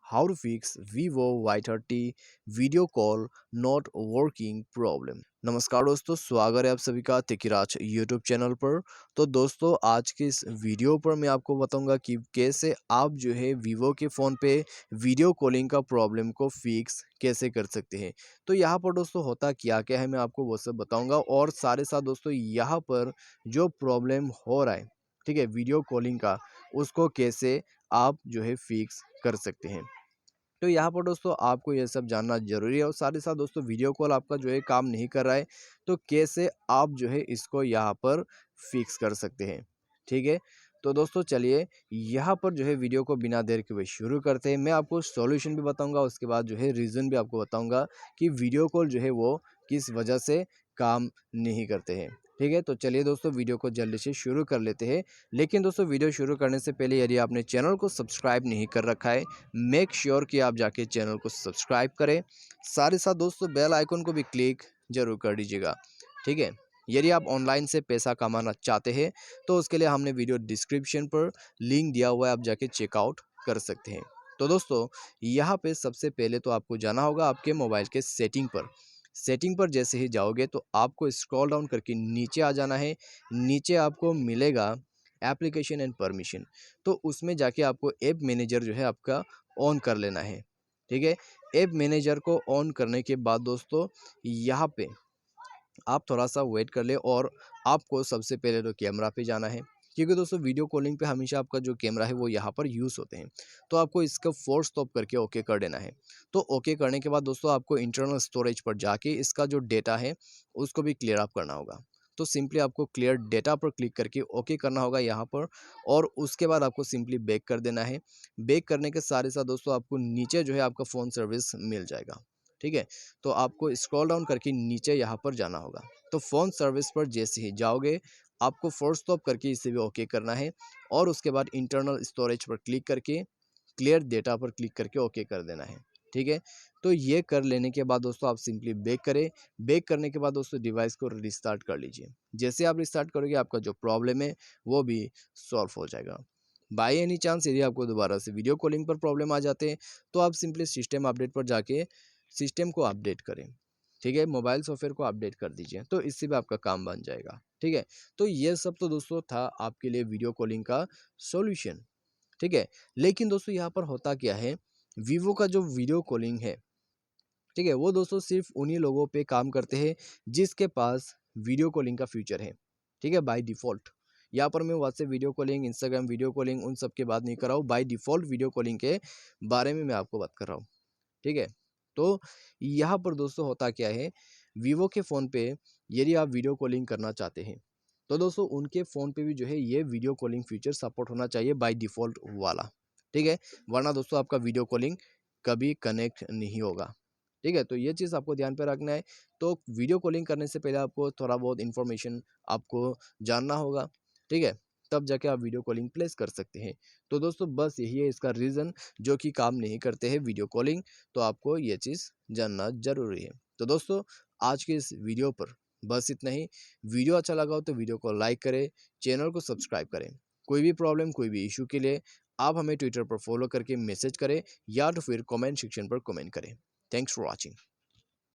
how to fix Vivo Y30 video call not working problem. नमस्कार दोस्तों, स्वागत है आप सभी का तिकिराज यूट्यूब चैनल पर। तो दोस्तों, आज के इस वीडियो पर मैं आपको बताऊंगा कि कैसे आप जो है वीवो के फ़ोन पे वीडियो कॉलिंग का प्रॉब्लम को फिक्स कैसे कर सकते हैं। तो यहाँ पर दोस्तों होता क्या क्या है, मैं आपको वो सब बताऊंगा और साथ ही साथ दोस्तों यहाँ पर जो प्रॉब्लम हो रहा है, ठीक है, वीडियो कॉलिंग का, उसको कैसे आप जो है फिक्स कर सकते हैं। तो यहाँ पर दोस्तों आपको ये सब जानना ज़रूरी है और साथ ही साथ दोस्तों वीडियो कॉल आपका जो है काम नहीं कर रहा है, तो कैसे आप जो है इसको यहाँ पर फिक्स कर सकते हैं, ठीक है। तो दोस्तों चलिए यहाँ पर जो है वीडियो को बिना देर के हुए शुरू करते हैं। मैं आपको सॉल्यूशन भी बताऊंगा, उसके बाद जो है रीज़न भी आपको बताऊंगा कि वीडियो कॉल जो है वो किस वजह से काम नहीं करते हैं, ठीक है। तो चलिए दोस्तों वीडियो को जल्दी से शुरू कर लेते हैं। लेकिन दोस्तों वीडियो शुरू करने से पहले यदि आपने चैनल को सब्सक्राइब नहीं कर रखा है, मेक श्योर कि आप जाके चैनल को सब्सक्राइब करें। साथ ही साथ दोस्तों बेल आइकन को भी क्लिक जरूर कर दीजिएगा, ठीक है। यदि आप ऑनलाइन से पैसा कमाना चाहते हैं तो उसके लिए हमने वीडियो डिस्क्रिप्शन पर लिंक दिया हुआ है, आप जाके चेकआउट कर सकते हैं। तो दोस्तों यहाँ पे सबसे पहले तो आपको जाना होगा आपके मोबाइल के सेटिंग पर जैसे ही जाओगे तो आपको स्क्रॉल डाउन करके नीचे आ जाना है। नीचे आपको मिलेगा एप्लीकेशन एंड परमिशन, तो उसमें जाके आपको ऐप मैनेजर जो है आपका ऑन कर लेना है, ठीक है। ऐप मैनेजर को ऑन करने के बाद दोस्तों यहाँ पे आप थोड़ा सा वेट कर ले और आपको सबसे पहले तो कैमरा पे जाना है, क्योंकि दोस्तों वीडियो कॉलिंग पे हमेशा आपका जो कैमरा है वो यहाँ पर यूज़ होते हैं। तो आपको इसका फोर्स स्टॉप करके ओके कर देना है। तो ओके करने के बाद दोस्तों आपको इंटरनल स्टोरेज पर जाके इसका जो डेटा है उसको भी क्लियर अप करना होगा। तो सिंपली आपको क्लियर डेटा पर क्लिक करके ओके करना होगा यहाँ पर, और उसके बाद आपको सिंपली बैक कर देना है। बैक करने के साथ ही साथ दोस्तों आपको नीचे जो है आपका फ़ोन सर्विस मिल जाएगा, ठीक है। तो आपको स्क्रॉल डाउन करके नीचे यहाँ पर जाना होगा। तो फ़ोन सर्विस पर जैसे ही जाओगे आपको फोर्स स्टॉप करके इसे भी ओके करना है, और उसके बाद इंटरनल स्टोरेज पर क्लिक करके क्लियर डेटा पर क्लिक करके ओके कर देना है, ठीक है। तो ये कर लेने के बाद दोस्तों आप सिंपली बैक करें। बैक करने के बाद दोस्तों डिवाइस को रिस्टार्ट कर लीजिए। जैसे आप रिस्टार्ट करोगे आपका जो प्रॉब्लम है वो भी सॉल्व हो जाएगा। बाय एनी चांस यदि आपको दोबारा से वीडियो कॉलिंग पर प्रॉब्लम आ जाते हैं तो आप सिंपली सिस्टम अपडेट पर जाके सिस्टम को अपडेट करें, ठीक है। मोबाइल सॉफ्टवेयर को अपडेट कर दीजिए, तो इससे भी आपका काम बन जाएगा, ठीक है। तो ये सब तो दोस्तों था आपके लिए वीडियो कॉलिंग का सॉल्यूशन, ठीक है। लेकिन दोस्तों यहाँ पर होता क्या है, वीवो का जो वीडियो कॉलिंग है, ठीक है, वो दोस्तों सिर्फ उन्हीं लोगों पे काम करते हैं जिसके पास वीडियो कॉलिंग का फीचर है, ठीक है, बाय डिफ़ॉल्ट। यहाँ पर मैं WhatsApp video calling, Instagram video calling उन सब की बात नहीं कर रहा हूँ, बाय डिफ़ॉल्ट वीडियो कॉलिंग के बारे में मैं आपको बात कर रहा हूँ, ठीक है। तो यहाँ पर दोस्तों होता क्या है, वीवो के फ़ोन पे यदि आप वीडियो कॉलिंग करना चाहते हैं तो दोस्तों उनके फ़ोन पे भी जो है ये वीडियो कॉलिंग फीचर सपोर्ट होना चाहिए बाय डिफ़ॉल्ट वाला, ठीक है। वरना दोस्तों आपका वीडियो कॉलिंग कभी कनेक्ट नहीं होगा, ठीक है। तो ये चीज़ आपको ध्यान पे रखना है। तो वीडियो कॉलिंग करने से पहले आपको थोड़ा बहुत इन्फॉर्मेशन आपको जानना होगा, ठीक है। तब जाके आप वीडियो कॉलिंग प्लेस कर सकते हैं। तो दोस्तों बस यही है इसका रीज़न, जो कि काम नहीं करते हैं वीडियो कॉलिंग। तो आपको ये चीज़ जानना ज़रूरी है। तो दोस्तों आज के इस वीडियो पर बस इतना ही। वीडियो अच्छा लगा हो तो वीडियो को लाइक करें, चैनल को सब्सक्राइब करें। कोई भी प्रॉब्लम, कोई भी इशू के लिए आप हमें ट्विटर पर फॉलो करके मैसेज करें या तो फिर कमेंट सेक्शन पर कमेंट करें। Thanks for watching.